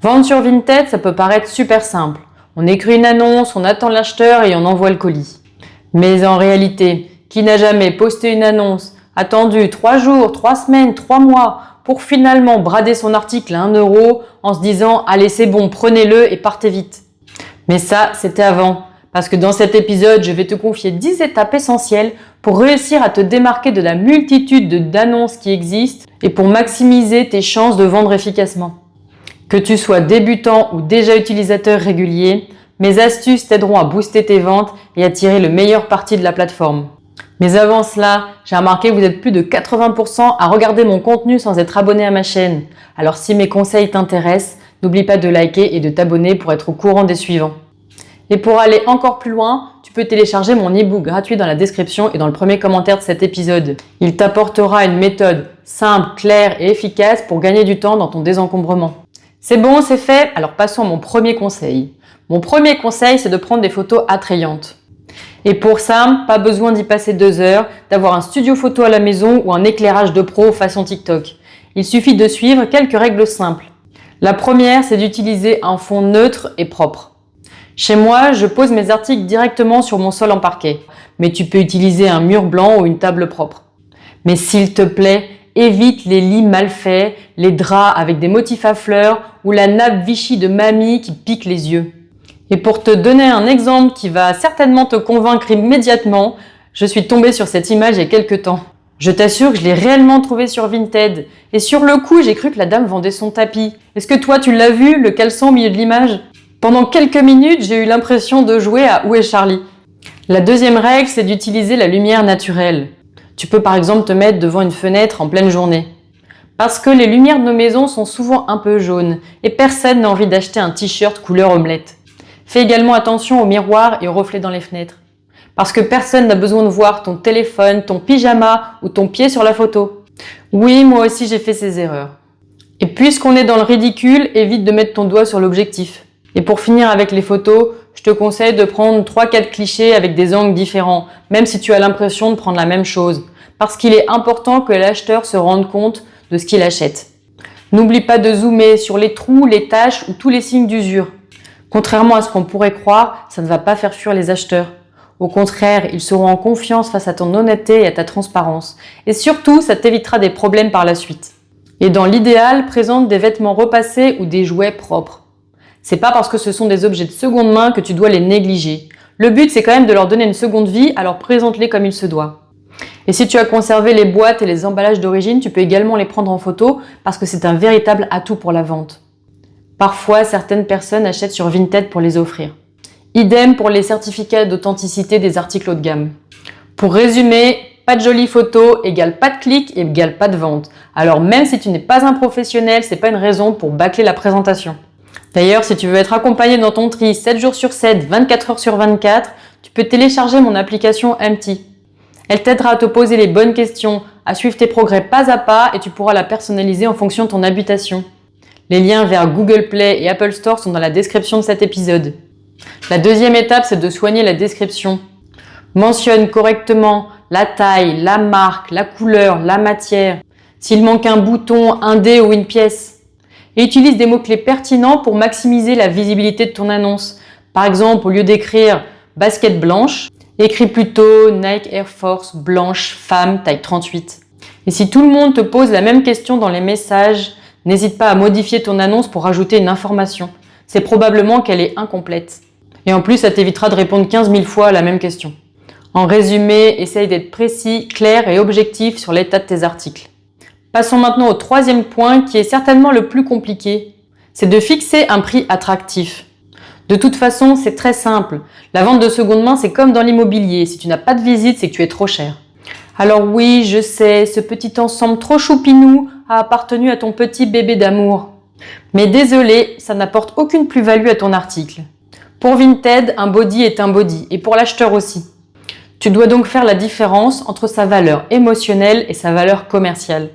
Vendre sur Vinted, ça peut paraître super simple. On écrit une annonce, on attend l'acheteur et on envoie le colis. Mais en réalité, qui n'a jamais posté une annonce, attendu 3 jours, 3 semaines, 3 mois pour finalement brader son article à 1 € en se disant « Allez, c'est bon, prenez-le et partez vite ». Mais ça, c'était avant. Parce que dans cet épisode, je vais te confier 10 étapes essentielles pour réussir à te démarquer de la multitude d'annonces qui existent et pour maximiser tes chances de vendre efficacement. Que tu sois débutant ou déjà utilisateur régulier, mes astuces t'aideront à booster tes ventes et à tirer le meilleur parti de la plateforme. Mais avant cela, j'ai remarqué que vous êtes plus de 80% à regarder mon contenu sans être abonné à ma chaîne. Alors si mes conseils t'intéressent, n'oublie pas de liker et de t'abonner pour être au courant des suivants. Et pour aller encore plus loin, tu peux télécharger mon e-book gratuit dans la description et dans le premier commentaire de cet épisode. Il t'apportera une méthode simple, claire et efficace pour gagner du temps dans ton désencombrement. C'est bon, c'est fait, alors passons à mon premier conseil. Mon premier conseil, c'est de prendre des photos attrayantes. Et pour ça, pas besoin d'y passer 2 heures, d'avoir un studio photo à la maison ou un éclairage de pro façon TikTok. Il suffit de suivre quelques règles simples. La première, c'est d'utiliser un fond neutre et propre. Chez moi, je pose mes articles directement sur mon sol en parquet, mais tu peux utiliser un mur blanc ou une table propre. Mais s'il te plaît, évite les lits mal faits, les draps avec des motifs à fleurs ou la nappe Vichy de mamie qui pique les yeux. Et pour te donner un exemple qui va certainement te convaincre immédiatement, je suis tombée sur cette image il y a quelques temps. Je t'assure que je l'ai réellement trouvée sur Vinted. Et sur le coup, j'ai cru que la dame vendait son tapis. Est-ce que toi, tu l'as vu, le caleçon au milieu de l'image ? Pendant quelques minutes, j'ai eu l'impression de jouer à Où est Charlie ? La deuxième règle, c'est d'utiliser la lumière naturelle. Tu peux par exemple te mettre devant une fenêtre en pleine journée. Parce que les lumières de nos maisons sont souvent un peu jaunes et personne n'a envie d'acheter un t-shirt couleur omelette. Fais également attention aux miroirs et aux reflets dans les fenêtres. Parce que personne n'a besoin de voir ton téléphone, ton pyjama ou ton pied sur la photo. Oui, moi aussi j'ai fait ces erreurs. Et puisqu'on est dans le ridicule, évite de mettre ton doigt sur l'objectif. Et pour finir avec les photos, je te conseille de prendre 3-4 clichés avec des angles différents, même si tu as l'impression de prendre la même chose. Parce qu'il est important que l'acheteur se rende compte de ce qu'il achète. N'oublie pas de zoomer sur les trous, les taches ou tous les signes d'usure. Contrairement à ce qu'on pourrait croire, ça ne va pas faire fuir les acheteurs. Au contraire, ils seront en confiance face à ton honnêteté et à ta transparence. Et surtout, ça t'évitera des problèmes par la suite. Et dans l'idéal, présente des vêtements repassés ou des jouets propres. C'est pas parce que ce sont des objets de seconde main que tu dois les négliger. Le but, c'est quand même de leur donner une seconde vie, alors présente-les comme il se doit. Et si tu as conservé les boîtes et les emballages d'origine, tu peux également les prendre en photo parce que c'est un véritable atout pour la vente. Parfois, certaines personnes achètent sur Vinted pour les offrir. Idem pour les certificats d'authenticité des articles haut de gamme. Pour résumer, pas de jolies photos égale pas de clics égale pas de vente. Alors même si tu n'es pas un professionnel, c'est pas une raison pour bâcler la présentation. D'ailleurs, si tu veux être accompagné dans ton tri 7 jours sur 7, 24 heures sur 24, tu peux télécharger mon application Empty. Elle t'aidera à te poser les bonnes questions, à suivre tes progrès pas à pas et tu pourras la personnaliser en fonction de ton habitation. Les liens vers Google Play et Apple Store sont dans la description de cet épisode. La deuxième étape, c'est de soigner la description. Mentionne correctement la taille, la marque, la couleur, la matière, s'il manque un bouton, un dé ou une pièce. Et utilise des mots-clés pertinents pour maximiser la visibilité de ton annonce. Par exemple, au lieu d'écrire « basket blanche », écris plutôt « Nike Air Force blanche femme taille 38 ». Et si tout le monde te pose la même question dans les messages, n'hésite pas à modifier ton annonce pour ajouter une information. C'est probablement qu'elle est incomplète. Et en plus, ça t'évitera de répondre 15 000 fois à la même question. En résumé, essaye d'être précis, clair et objectif sur l'état de tes articles. Passons maintenant au troisième point qui est certainement le plus compliqué. C'est de fixer un prix attractif. De toute façon, c'est très simple. La vente de seconde main, c'est comme dans l'immobilier. Si tu n'as pas de visite, c'est que tu es trop cher. Alors oui, je sais, ce petit ensemble trop choupinou a appartenu à ton petit bébé d'amour. Mais désolé, ça n'apporte aucune plus-value à ton article. Pour Vinted, un body est un body, et pour l'acheteur aussi. Tu dois donc faire la différence entre sa valeur émotionnelle et sa valeur commerciale.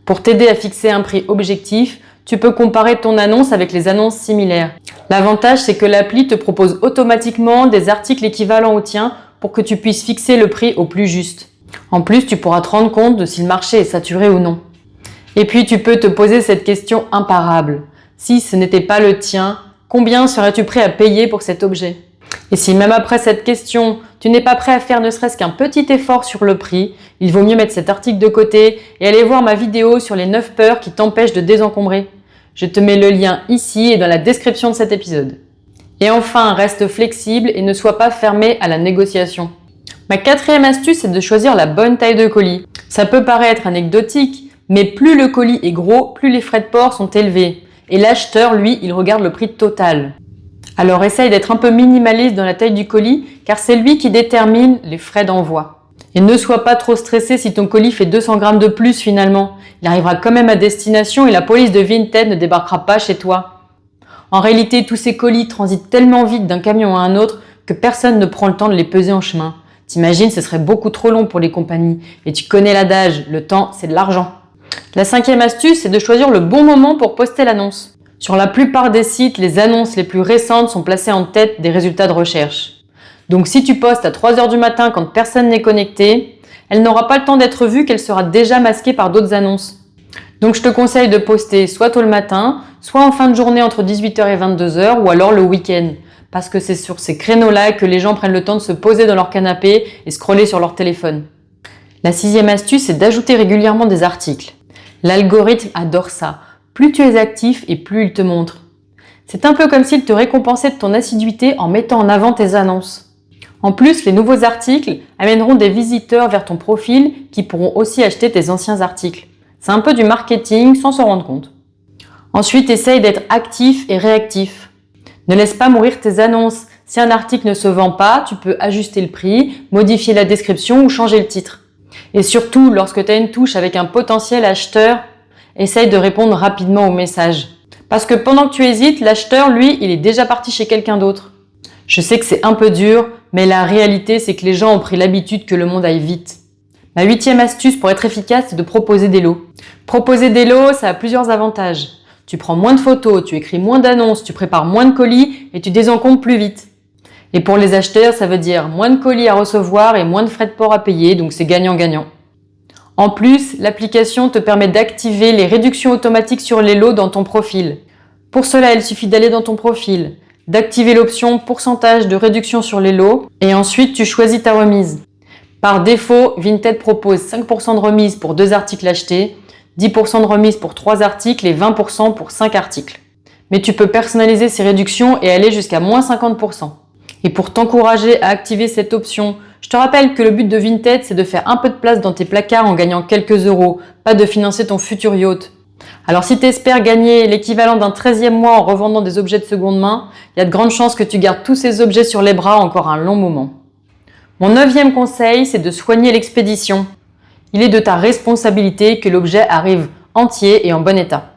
Pour t'aider à fixer un prix objectif, tu peux comparer ton annonce avec les annonces similaires. L'avantage, c'est que l'appli te propose automatiquement des articles équivalents au tien pour que tu puisses fixer le prix au plus juste. En plus, tu pourras te rendre compte de si le marché est saturé ou non. Et puis, tu peux te poser cette question imparable. Si ce n'était pas le tien, combien serais-tu prêt à payer pour cet objet? Et si même après cette question, tu n'es pas prêt à faire ne serait-ce qu'un petit effort sur le prix, il vaut mieux mettre cet article de côté et aller voir ma vidéo sur les 9 peurs qui t'empêchent de désencombrer. Je te mets le lien ici et dans la description de cet épisode. Et enfin, reste flexible et ne sois pas fermé à la négociation. Ma 4e astuce est de choisir la bonne taille de colis. Ça peut paraître anecdotique, mais plus le colis est gros, plus les frais de port sont élevés. Et l'acheteur, lui, il regarde le prix total. Alors essaye d'être un peu minimaliste dans la taille du colis, car c'est lui qui détermine les frais d'envoi. Et ne sois pas trop stressé si ton colis fait 200 grammes de plus finalement. Il arrivera quand même à destination et la police de Vinted ne débarquera pas chez toi. En réalité, tous ces colis transitent tellement vite d'un camion à un autre que personne ne prend le temps de les peser en chemin. T'imagines, ce serait beaucoup trop long pour les compagnies. Et tu connais l'adage, le temps, c'est de l'argent. La 5e astuce, c'est de choisir le bon moment pour poster l'annonce. Sur la plupart des sites, les annonces les plus récentes sont placées en tête des résultats de recherche. Donc si tu postes à 3 heures du matin quand personne n'est connecté, elle n'aura pas le temps d'être vue qu'elle sera déjà masquée par d'autres annonces. Donc je te conseille de poster soit tôt le matin, soit en fin de journée entre 18h et 22h ou alors le week-end. Parce que c'est sur ces créneaux-là que les gens prennent le temps de se poser dans leur canapé et scroller sur leur téléphone. La 6e astuce, c'est d'ajouter régulièrement des articles. L'algorithme adore ça. Plus tu es actif et plus il te montre. C'est un peu comme s'il te récompensait de ton assiduité en mettant en avant tes annonces. En plus, les nouveaux articles amèneront des visiteurs vers ton profil qui pourront aussi acheter tes anciens articles. C'est un peu du marketing sans s'en rendre compte. Ensuite, essaye d'être actif et réactif. Ne laisse pas mourir tes annonces. Si un article ne se vend pas, tu peux ajuster le prix, modifier la description ou changer le titre. Et surtout, lorsque tu as une touche avec un potentiel acheteur, essaye de répondre rapidement au message. Parce que pendant que tu hésites, l'acheteur, lui, il est déjà parti chez quelqu'un d'autre. Je sais que c'est un peu dur, mais la réalité, c'est que les gens ont pris l'habitude que le monde aille vite. Ma 8e astuce pour être efficace, c'est de proposer des lots. Proposer des lots, ça a plusieurs avantages. Tu prends moins de photos, tu écris moins d'annonces, tu prépares moins de colis et tu désencombres plus vite. Et pour les acheteurs, ça veut dire moins de colis à recevoir et moins de frais de port à payer, donc c'est gagnant-gagnant. En plus, l'application te permet d'activer les réductions automatiques sur les lots dans ton profil. Pour cela, il suffit d'aller dans ton profil, d'activer l'option pourcentage de réduction sur les lots et ensuite tu choisis ta remise. Par défaut, Vinted propose 5% de remise pour 2 articles achetés, 10% de remise pour 3 articles et 20% pour 5 articles. Mais tu peux personnaliser ces réductions et aller jusqu'à moins 50%. Et pour t'encourager à activer cette option, je te rappelle que le but de Vinted, c'est de faire un peu de place dans tes placards en gagnant quelques euros, pas de financer ton futur yacht. Alors si tu espères gagner l'équivalent d'un 13e mois en revendant des objets de seconde main, il y a de grandes chances que tu gardes tous ces objets sur les bras encore un long moment. Mon 9e conseil, c'est de soigner l'expédition. Il est de ta responsabilité que l'objet arrive entier et en bon état.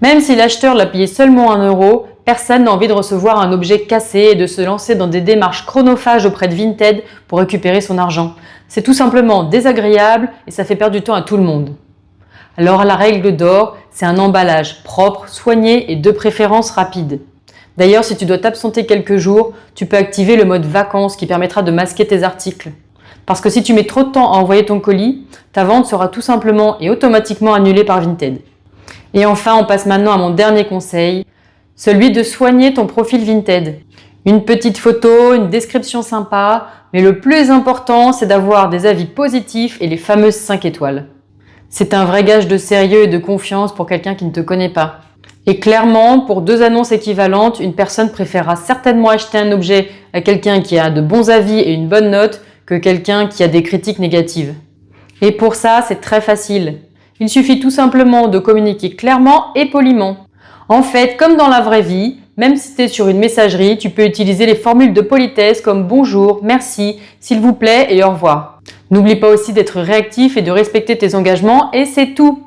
Même si l'acheteur l'a payé seulement 1 euro, personne n'a envie de recevoir un objet cassé et de se lancer dans des démarches chronophages auprès de Vinted pour récupérer son argent. C'est tout simplement désagréable et ça fait perdre du temps à tout le monde. Alors la règle d'or, c'est un emballage propre, soigné et de préférence rapide. D'ailleurs, si tu dois t'absenter quelques jours, tu peux activer le mode vacances qui permettra de masquer tes articles. Parce que si tu mets trop de temps à envoyer ton colis, ta vente sera tout simplement et automatiquement annulée par Vinted. Et enfin, on passe maintenant à mon dernier conseil, celui de soigner ton profil Vinted. Une petite photo, une description sympa, mais le plus important, c'est d'avoir des avis positifs et les fameuses 5 étoiles. C'est un vrai gage de sérieux et de confiance pour quelqu'un qui ne te connaît pas. Et clairement, pour 2 annonces équivalentes, une personne préférera certainement acheter un objet à quelqu'un qui a de bons avis et une bonne note que quelqu'un qui a des critiques négatives. Et pour ça, c'est très facile. Il suffit tout simplement de communiquer clairement et poliment. En fait, comme dans la vraie vie, même si tu es sur une messagerie, tu peux utiliser les formules de politesse comme bonjour, merci, s'il vous plaît et au revoir. N'oublie pas aussi d'être réactif et de respecter tes engagements et c'est tout.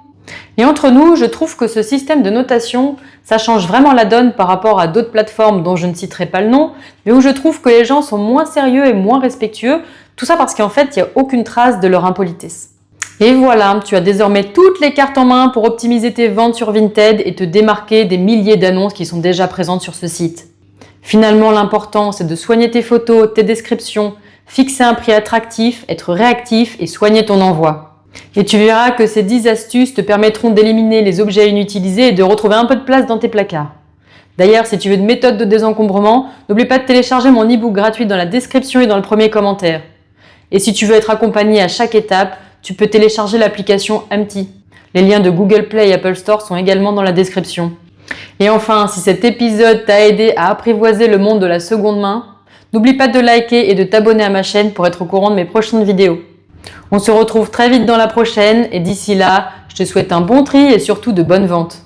Et entre nous, je trouve que ce système de notation, ça change vraiment la donne par rapport à d'autres plateformes dont je ne citerai pas le nom, mais où je trouve que les gens sont moins sérieux et moins respectueux, tout ça parce qu'en fait, il n'y a aucune trace de leur impolitesse. Et voilà, tu as désormais toutes les cartes en main pour optimiser tes ventes sur Vinted et te démarquer des milliers d'annonces qui sont déjà présentes sur ce site. Finalement, l'important, c'est de soigner tes photos, tes descriptions, fixer un prix attractif, être réactif et soigner ton envoi. Et tu verras que ces 10 astuces te permettront d'éliminer les objets inutilisés et de retrouver un peu de place dans tes placards. D'ailleurs, si tu veux une méthode de désencombrement, n'oublie pas de télécharger mon e-book gratuit dans la description et dans le premier commentaire. Et si tu veux être accompagné à chaque étape, tu peux télécharger l'application Empty. Les liens de Google Play et Apple Store sont également dans la description. Et enfin, si cet épisode t'a aidé à apprivoiser le monde de la seconde main, n'oublie pas de liker et de t'abonner à ma chaîne pour être au courant de mes prochaines vidéos. On se retrouve très vite dans la prochaine et d'ici là, je te souhaite un bon tri et surtout de bonnes ventes.